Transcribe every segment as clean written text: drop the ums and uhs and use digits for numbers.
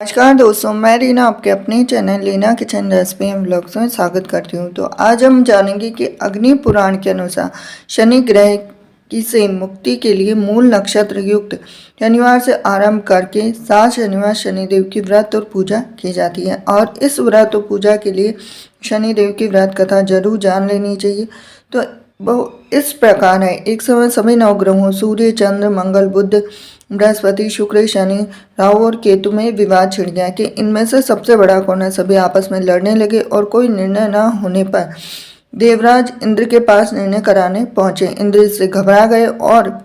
नमस्कार दोस्तों, मैं रीना आपके अपने channel Leena kitchen recipe and blogs में स्वागत करती हूँ। तो आज हम जानेंगे कि अग्नि पुराण के अनुसार शनि ग्रह की से मुक्ति के लिए मूल नक्षत्र युक्त शनिवार से आरंभ करके 7 शनिवार शनिदेव की व्रत और पूजा की जाती है। और इस व्रत और पूजा के लिए शनिदेव की व्रत कथा जरूर जान लेनी चाहिए। तो वो इस प्रकार है। एक समय सभी नवग्रहों सूर्य, चंद्र, मंगल, बुध, बृहस्पति, शुक्र, शनि, राहु और केतु में विवाद छिड़ गया कि इनमें से सबसे बड़ा कौन है। सभी आपस में लड़ने लगे और कोई निर्णय न होने पर देवराज इंद्र के पास निर्णय कराने पहुंचे। इंद्र इससे घबरा गए और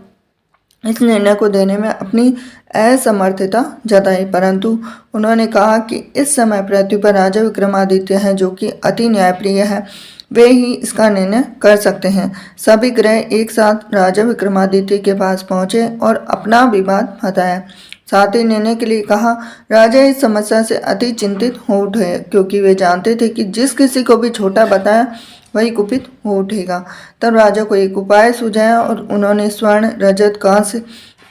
इस निर्णय को देने में अपनी असमर्थता जताई, परंतु उन्होंने कहा कि इस समय पृथ्वी पर राजा विक्रमादित्य हैं जो कि अति न्यायप्रिय है, वे ही इसका निर्णय कर सकते हैं। सभी ग्रह एक साथ राजा विक्रमादित्य के पास पहुंचे और अपना विवाद बताया, साथ ही निर्णय के लिए कहा। राजा इस समस्या से अति चिंतित हो उठे क्योंकि वे जानते थे कि जिस किसी को भी छोटा बताया वही कुपित हो उठेगा। तब राजा को एक उपाय सुझाया और उन्होंने स्वर्ण, रजत, कांस्य,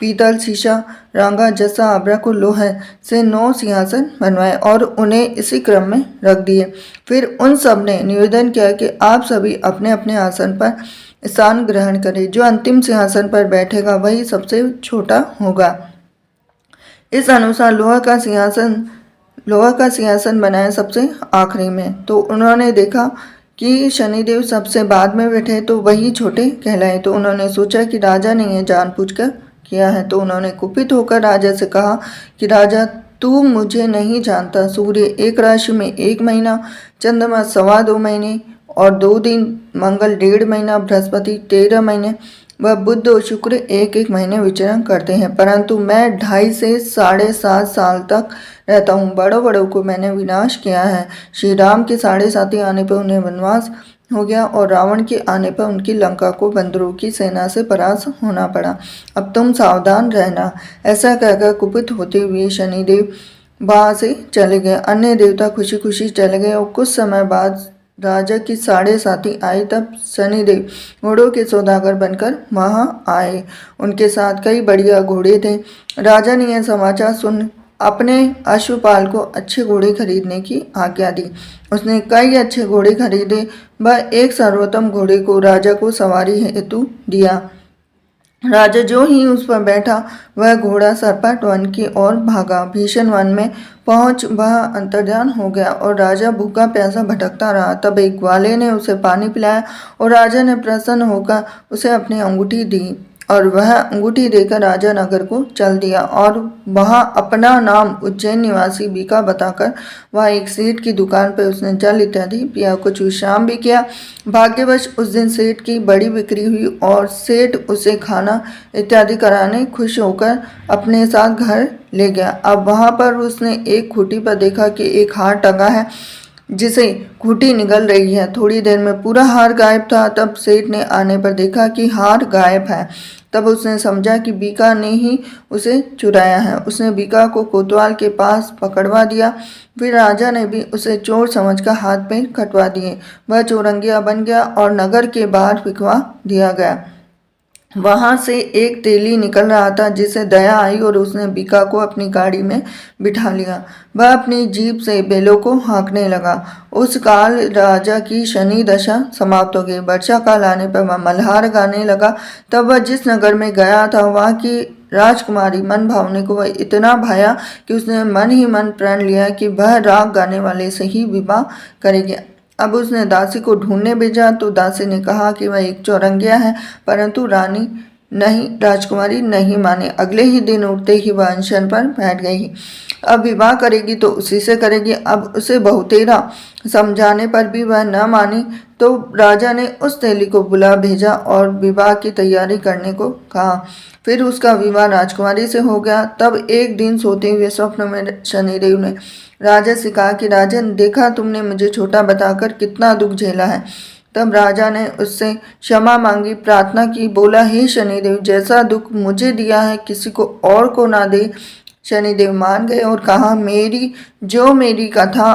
पीतल, शीशा, रांगा, जस्सा, आभ्रक और लोहे से 9 सिंहासन बनवाए और उन्हें इसी क्रम में रख दिए। फिर उन सब ने निवेदन किया कि आप सभी अपने अपने आसन पर स्थान ग्रहण करें। जो अंतिम सिंहासन पर बैठेगा वही सबसे छोटा होगा। इस अनुसार लोहा का सिंहासन बनाया सबसे आखिरी में। तो उन्होंने देखा कि शनिदेव सबसे बाद में बैठे तो वही छोटे कहलाए। तो उन्होंने सोचा कि राजा ने यह जानबूझकर किया है। तो उन्होंने कुपित होकर राजा से कहा कि राजा, तू मुझे नहीं जानता। सूर्य एक राशि में 1 महीना, चंद्रमा 2.25 महीने और 2 दिन, मंगल 1.5 महीना, बृहस्पति 13 महीने वह बुध और शुक्र 1-1 महीने विचरण करते हैं, परंतु मैं 2.5 से 7.5 साल तक रहता हूँ। बड़ों बड़ों को मैंने विनाश किया है। श्री राम के 7.5 आने पर उन्हें वनवास हो गया और रावण के आने पर उनकी लंका को बंदरों की सेना से परास्त होना पड़ा। अब तुम सावधान रहना। ऐसा कहकर कुपित होते हुए शनिदेव वहां से चले गए। अन्य देवता खुशी खुशी चले गए और कुछ समय बाद राजा की 7.5 आई। तब शनिदेव घोड़ों के सौदागर बनकर वहां आए। उनके साथ कई बढ़िया घोड़े थे। राजा ने यह समाचार सुन अपने अश्वपाल को अच्छे घोड़े खरीदने की आज्ञा दी। उसने कई अच्छे घोड़े खरीदे। वह एक सर्वोत्तम घोड़े को राजा को सवारी हेतु दिया। राजा जो ही उस पर बैठा वह घोड़ा सरपट वन की ओर भागा। भीषण वन में पहुंच वह अंतर्ध्यान हो गया और राजा भूखा प्यासा भटकता रहा। तब एक ग्वाले ने उसे पानी पिलाया और राजा ने प्रसन्न होकर उसे अपनी अंगूठी दी और वह अंगूठी देकर राजा नगर को चल दिया और वहां अपना नाम उज्जैन निवासी बीका बताकर वह एक सेठ की दुकान पर उसने जल इत्यादि पिया, कुछ विश्राम भी किया। भाग्यवश उस दिन सेठ की बड़ी बिक्री हुई और सेठ उसे खाना इत्यादि कराने खुश होकर अपने साथ घर ले गया। अब वहां पर उसने एक खूंटी पर देखा कि एक हार टंगा है जिसे खूंटी निगल रही है। थोड़ी देर में पूरा हार गायब था। तब सेठ ने आने पर देखा कि हार गायब है। तब उसने समझा कि बीका ने ही उसे चुराया है। उसने बीका को कोतवाल के पास पकड़वा दिया। फिर राजा ने भी उसे चोर समझकर हाथ पैर कटवा दिए। वह चोरंगिया बन गया और नगर के बाहर फिकवा दिया गया। वहां से एक तेली निकल रहा था जिसे दया आई और उसने बीका को अपनी गाड़ी में बिठा लिया। वह अपनी जीभ से बेलों को हाँकने लगा। उस काल राजा की शनि दशा समाप्त हो गई। वर्षा काल आने पर वह मल्हार गाने लगा। तब वह जिस नगर में गया था वहाँ की राजकुमारी मन भावने को वह इतना भाया कि उसने मन ही मन प्रण लिया कि वह राग गाने वाले से ही विवाह करेगी। अब उसने दासी को ढूंढने भेजा तो दासी ने कहा कि वह एक चौरंगिया है, परंतु राजकुमारी नहीं माने। अगले ही दिन उठते ही वह अनशन पर बैठ गई। अब विवाह करेगी तो उसी से करेगी। अब उसे बहुतेरा समझाने पर भी वह न मानी तो राजा ने उस तेली को बुला भेजा और विवाह की तैयारी करने को कहा। फिर उसका विवाह राजकुमारी से हो गया। तब एक दिन सोते हुए स्वप्न में शनिदेव ने राजा से कहा कि राजन, देखा तुमने मुझे छोटा बताकर कितना दुख झेला है। तब राजा ने उससे क्षमा मांगी, प्रार्थना की, बोला, हे शनिदेव, जैसा दुख मुझे दिया है किसी को और को ना दे। शनिदेव मान गए और कहा, मेरी कथा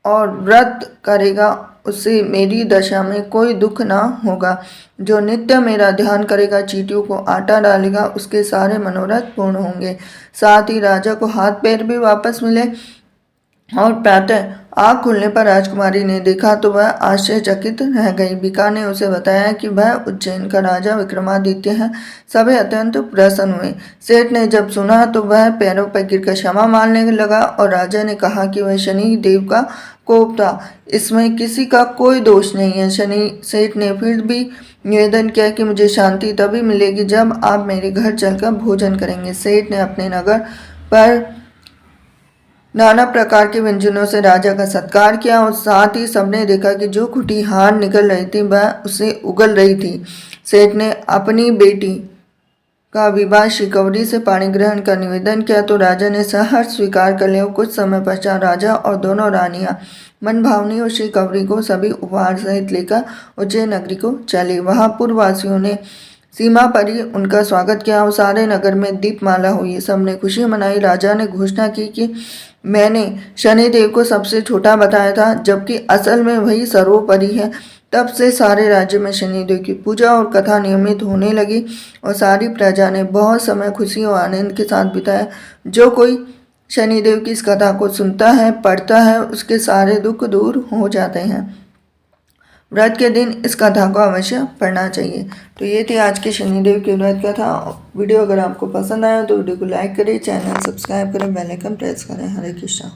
और व्रत करेगा उससे मेरी दशा में कोई दुख ना होगा। जो नित्य मेरा ध्यान करेगा, चींटियों को आटा डालेगा, उसके सारे मनोरथ पूर्ण होंगे। साथ ही राजा को हाथ पैर भी वापस मिले। और प्रातः आँख खुलने पर राजकुमारी ने देखा तो वह आश्चर्यचकित रह गई। बीका ने उसे बताया कि वह उज्जैन का राजा विक्रमादित्य है। सभी अत्यंत प्रसन्न हुए। सेठ ने जब सुना तो वह पैरों पर गिरकर क्षमा मांगने लगा और राजा ने कहा कि वह शनि देव का कोप था, इसमें किसी का कोई दोष नहीं है। शनि सेठ ने फिर भी निवेदन किया कि मुझे शांति तभी मिलेगी जब आप मेरे घर चलकर भोजन करेंगे। सेठ ने अपने नगर पर नाना प्रकार के व्यंजनों से राजा का सत्कार किया और साथ ही सबने देखा कि जो खुटी हार निकल रही थी वह उसे उगल रही थी। सेठ ने अपनी बेटी का विवाह शिकवरी से पाणी ग्रहण का निवेदन किया तो राजा ने सहर्ष स्वीकार कर लिया। कुछ समय पश्चात राजा और दोनों रानियां मनभावनी और शिकवरी को सभी उपहार सहित लेकर उज्जैन नगरी को चले। वहां पूर्ववासियों ने सीमा पर ही उनका स्वागत किया और सारे नगर में दीपमाला हुई। सबने खुशी मनाई। राजा ने घोषणा की कि मैंने शनिदेव को सबसे छोटा बताया था, जबकि असल में वही सर्वोपरि है। तब से सारे राज्य में शनिदेव की पूजा और कथा नियमित होने लगी और सारी प्रजा ने बहुत समय खुशी और आनंद के साथ बिताया। जो कोई शनिदेव की इस कथा को सुनता है, पढ़ता है, उसके सारे दुख दूर हो जाते हैं। व्रत के दिन इस कथा को अवश्य पढ़ना चाहिए। तो ये थी आज के शनिदेव की व्रत कथा। वीडियो अगर आपको पसंद आया तो वीडियो को लाइक करें, चैनल सब्सक्राइब करें, बेल आइकन प्रेस करें। हरे कृष्णा।